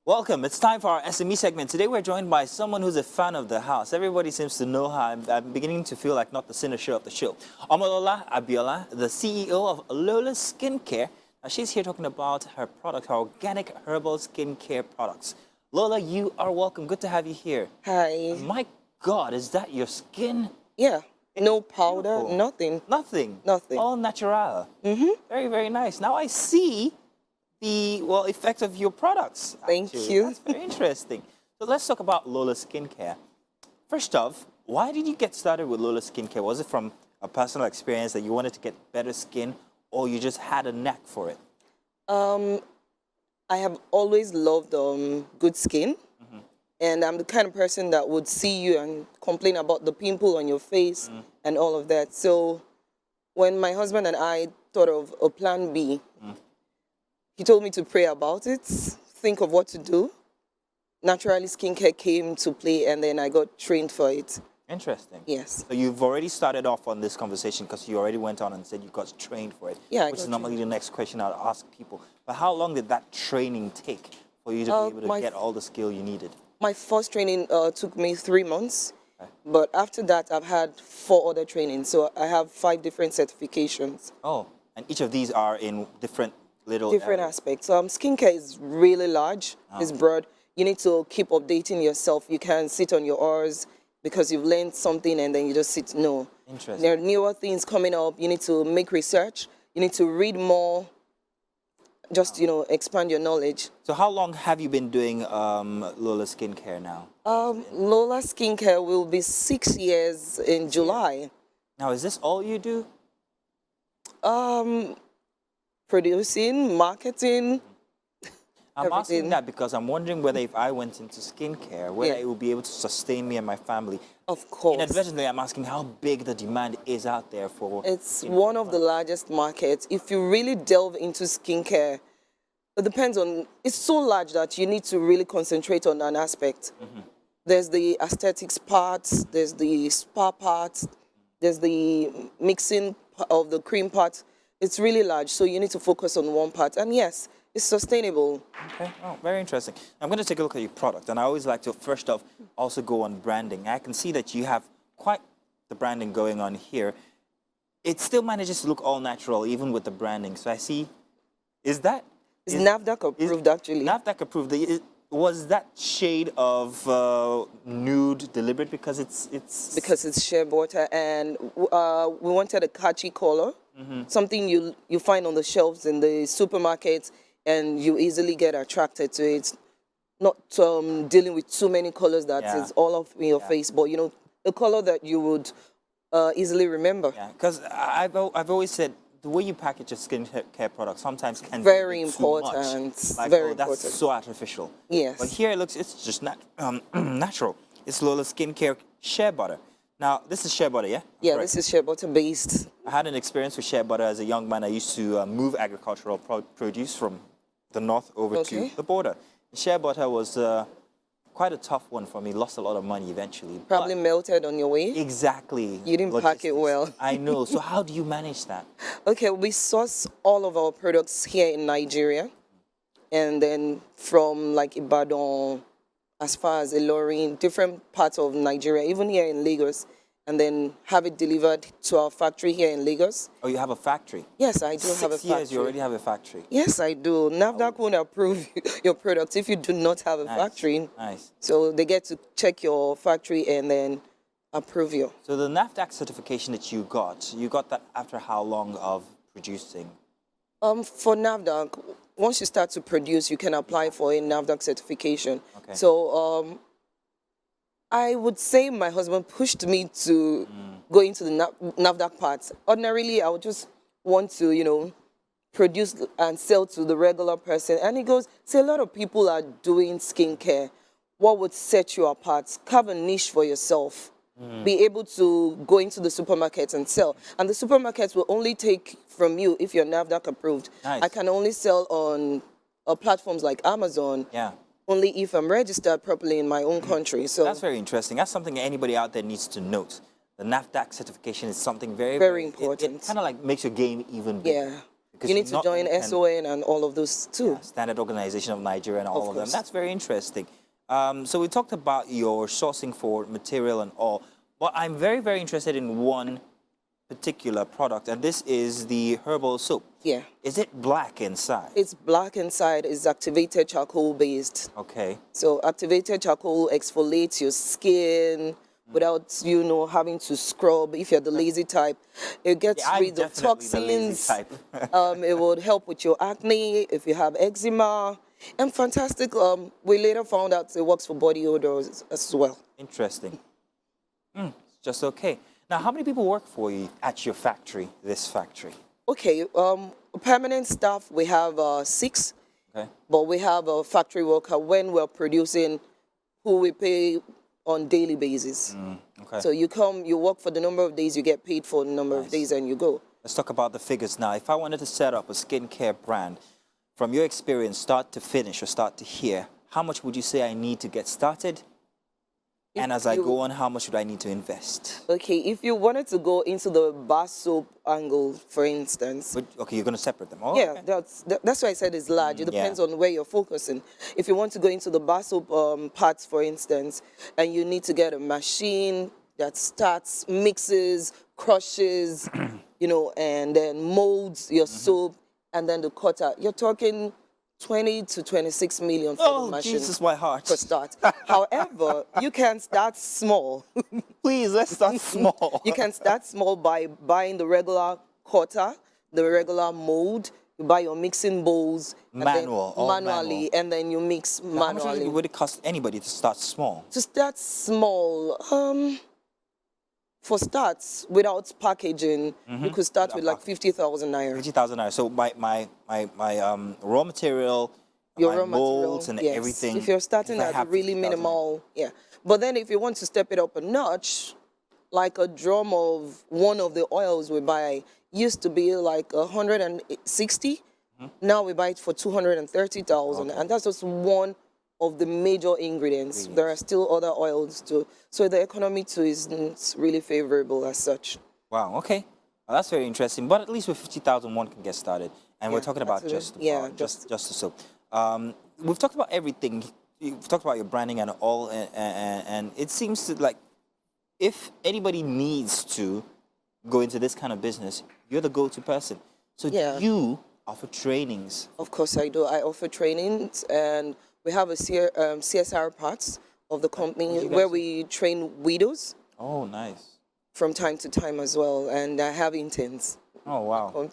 Welcome. It's time for our SME segment. Today we're joined by someone who's a fan of the house. Everybody seems to know her. I'm beginning to feel like not the cynosure of the show. Lhola Abiola, the CEO of Lholas Skincare. Now she's here talking about her product, her organic herbal skincare products. Lhola, you are welcome. Good to have you here. Hi. My God, is that your skin? Yeah. No It's powder, beautiful. nothing. Nothing. Nothing. All natural. Mm-hmm. Very, very nice. Now I see the effect of your products. Thank Actually, you. that's very interesting. So let's talk about Lholas Skincare. First off, why did you get started with Lholas Skincare? Was it from a personal experience that you wanted to get better skin, or you just had a knack for it? I have always loved good skin. And I'm the kind of person that would see you and complain about the pimple on your face and all of that. So when my husband and I thought of a plan B, he told me to pray about it, think of what to do. Naturally, skincare came to play, and then I got trained for it. Interesting. Yes. So you've already started off on this conversation because you already went on and said you got trained for it. Yeah, I which is got normally the next question I'd ask people. But how long did that training take for you to be able to get all the skill you needed? My first training took me 3 months. Okay. But after that, I've had 4 other trainings. So I have 5 different certifications. Oh, and each of these are in different little Different areas. aspects. Skincare is really large. It's broad. You need to keep updating yourself. You can't sit on your oars because you've learned something and then you just sit. No. Interesting. There are newer things coming up. You need to make research. You need to read more. Just, expand your knowledge. So how long have you been doing Lholas Skincare now? Lholas Skincare will be 6 years in July. Now, is this all you do? Producing, marketing, I'm asking everything. that because I'm wondering whether if I went into skincare, whether Yeah. it will be able to sustain me and my family. Of course. Inadvertently, I'm asking how big the demand is out there for. It's one of the largest markets. If you really delve into skincare, it depends on, it's so large that you need to really concentrate on an aspect. There's the aesthetics part, there's the spa part, there's the mixing of the cream part. It's really large, so you need to focus on one part. And yes, it's sustainable. Okay, oh, very interesting. I'm going to take a look at your product, and I always like to first off also go on branding. I can see that you have quite the branding going on here. It still manages to look all natural, even with the branding. So I see, It's NAFDAC approved, actually. NAFDAC approved. Was that shade of nude deliberate because it's Because it's shea butter, and we wanted a catchy color, something you find on the shelves in the supermarket, and you easily get attracted to it. Not dealing with too many colors that is all up in your face, but the color that you would easily remember. Yeah, because I've always said the way you package a skincare product sometimes can Very be important. Too much. Like, Very that's important. so artificial. Yes. But here it's just natural. It's Lholas Skincare shea butter. Now, this is shea butter, yeah? Yeah, Correct. this is shea butter based. I had an experience with shea butter as a young man. I used to move agricultural produce from the north over to the border. Shea butter was quite a tough one for me. Lost a lot of money eventually. Probably melted on your way. Exactly. You didn't pack it well. I know. So how do you manage that? Okay, we source all of our products here in Nigeria, and then from like Ibadan, as far as Ilorin, different parts of Nigeria, even here in Lagos, and then have it delivered to our factory here in Lagos. Oh, you have a factory? Yes, I do have a 6 factory. years, you already have a factory? Yes, I do. NAFDAC won't approve your products if you do not have a factory. Nice. So they get to check your factory and then approve you. So the NAFDAC certification that you got that after how long of producing? For NAFDAC, once you start to produce, you can apply for a NAFDAC certification. Okay. So I would say my husband pushed me to go into the NAFDAC part. Ordinarily, I would just want to, produce and sell to the regular person. And he goes, see, a lot of people are doing skincare. What would set you apart? Carve a niche for yourself. Be able to go into the supermarkets and sell. And the supermarkets will only take from you if you're NAFDAC approved. Nice. I can only sell on platforms like Amazon. Yeah. Only if I'm registered properly in my own country. So That's very interesting. That's something anybody out there needs to note. The NAFDAC certification is something very, Very important. It kind of like makes your game even bigger. yeah. Because You need to not join only can- SON and all of those too. Yeah, Standard Organization of Nigeria and all of them. course. That's very interesting. So we talked about your sourcing for material and all, but I'm very, very interested in one particular product, and this is the herbal soap. Yeah. Is it black inside? It's black inside. It's activated charcoal based. Okay. So activated charcoal exfoliates your skin without having to scrub. If you're the lazy type, it gets Yeah, I'm rid of definitely the lazy toxins. type. It would help with your acne if you have eczema. And fantastic. We later found out it works for body odors as well. Interesting. Just okay. Now, how many people work for you at your factory, this factory? Okay. Permanent staff we have 6. Okay. But we have a factory worker when we're producing who we pay on daily basis. Okay. So you come, you work for the number of days, you get paid for the number of days, and you go. Let's talk about the figures now. If I wanted to set up a skincare brand, from your experience, start to finish or start to here, how much would you say I need to get started? And as I go on, how much would I need to invest? Okay, if you wanted to go into the bar soap angle, for instance. Okay, you're going to separate them. Oh, Yeah, okay. that's why I said it's large. It depends on where you're focusing. If you want to go into the bar soap parts, for instance, and you need to get a machine that starts, mixes, crushes, and then molds your soap, and then the cutter, you're talking 20 to 26 million for the machine. Jesus, my heart. For start. However, you can start small. Please, let's start small. You can start small by buying the regular cutter, the regular mold. You buy your mixing bowls manually, and then you mix manually. How much would it cost anybody to start small? To start small, for starts without packaging, you could start with like 50,000 naira. 50,000 naira. So my raw material, Your my raw molds material, and yes. everything. If you're starting if I at have really 50,000 minimal, yeah. But then if you want to step it up a notch, like a drum of one of the oils we buy used to be like 160. Now we buy it for 230,000, and that's just one of the major ingredients. There are still other oils too. So the economy too isn't really favorable as such. Wow, okay. Well, that's very interesting. But at least with 50,000, one can get started. And we're talking about just the soap. We've talked about everything. We've talked about your branding and all, and it seems to like if anybody needs to go into this kind of business, you're the go-to person. So do you offer trainings? Of course I do. I offer trainings, and we have a CSR part of the company where we train widows. Oh, nice. From time to time as well, and I have interns. Oh, wow.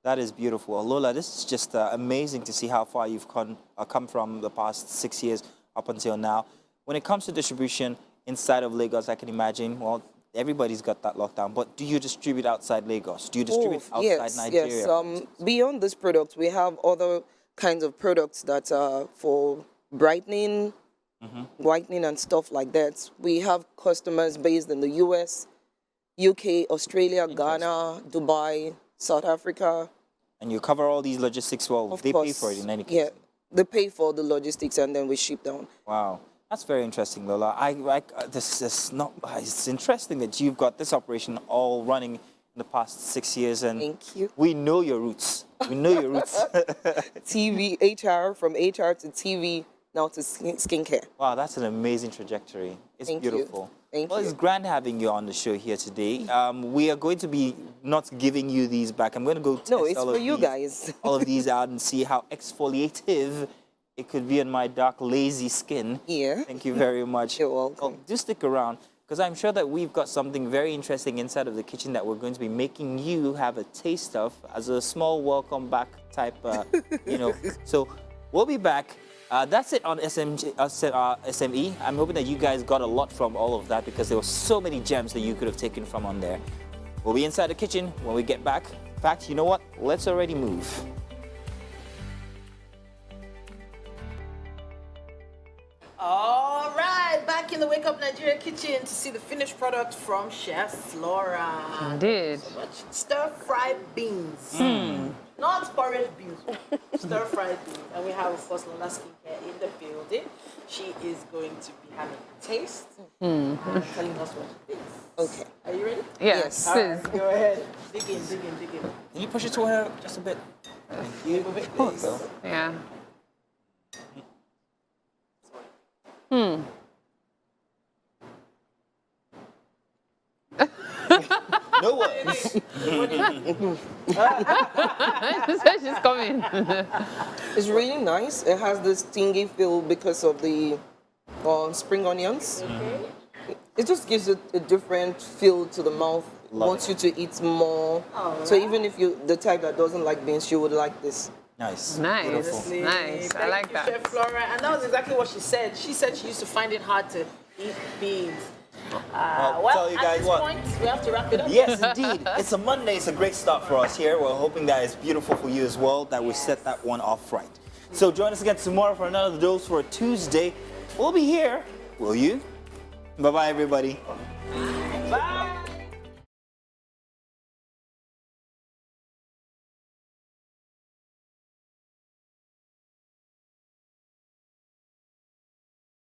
That is beautiful. Lhola, this is just amazing to see how far you've come from the past 6 years up until now. When it comes to distribution inside of Lagos, I can imagine, well, everybody's got that lockdown, but do you distribute outside Lagos? Do you distribute outside Nigeria? Yes. Beyond this product, we have other kinds of products that are for brightening, whitening and stuff like that. We have customers based in the US, UK, Australia, Ghana, Dubai, South Africa. And you cover all these logistics well. They pay for it in any case. Yeah, they pay for the logistics and then we ship down. Wow. That's very interesting, Lhola. It's interesting that you've got this operation all running in the past 6 years, and thank you. We know your roots. We know your roots. TV, HR, from HR to TV, now to skincare. Wow, that's an amazing trajectory. It's beautiful. Thank you. Well, it's grand having you on the show here today. We are going to be not giving you these back. I'm going to go test it's for you guys. all of these out and see how exfoliative it could be on my dark, lazy skin. Yeah. Thank you very much. You're welcome. Well, do stick around, because I'm sure that we've got something very interesting inside of the kitchen that we're going to be making you have a taste of as a small welcome back type, So we'll be back. That's it on SME. I'm hoping that you guys got a lot from all of that, because there were so many gems that you could have taken from on there. We'll be inside the kitchen when we get back. In fact, you know what? Let's already move. All right, back in the Wake Up Nigeria kitchen to see the finished product from Chef Laura. Indeed. So much stir-fried beans. Not porridge beans, stir-fried beans. And we have, of course, Lholas Skincare in the building. She is going to be having a taste and telling us what it is. Okay. Are you ready? Yes. All right, go ahead. Dig in. Can you push it to her just a bit? Move it, please. Yeah. No words. She's coming. It's really nice. It has this stingy feel because of the spring onions. Okay. It just gives it a different feel to the mouth. Love Wants you to eat more. Alright. So even if you the type that doesn't like beans, you would like this. Nice. Nice. Beautiful. Honestly, Nice. I thank like you, that. Chef Flora. And that was exactly what she said. She said she used to find it hard to eat beans. Well, Well, tell you at guys this what. point, we have to wrap it up. Yes, indeed. It's a Monday. It's a great start for us here. We're hoping that it's beautiful for you as well, that we set that one off right. So join us again tomorrow for another dose for a Tuesday. We'll be here. Will you? Bye-bye, everybody. Bye.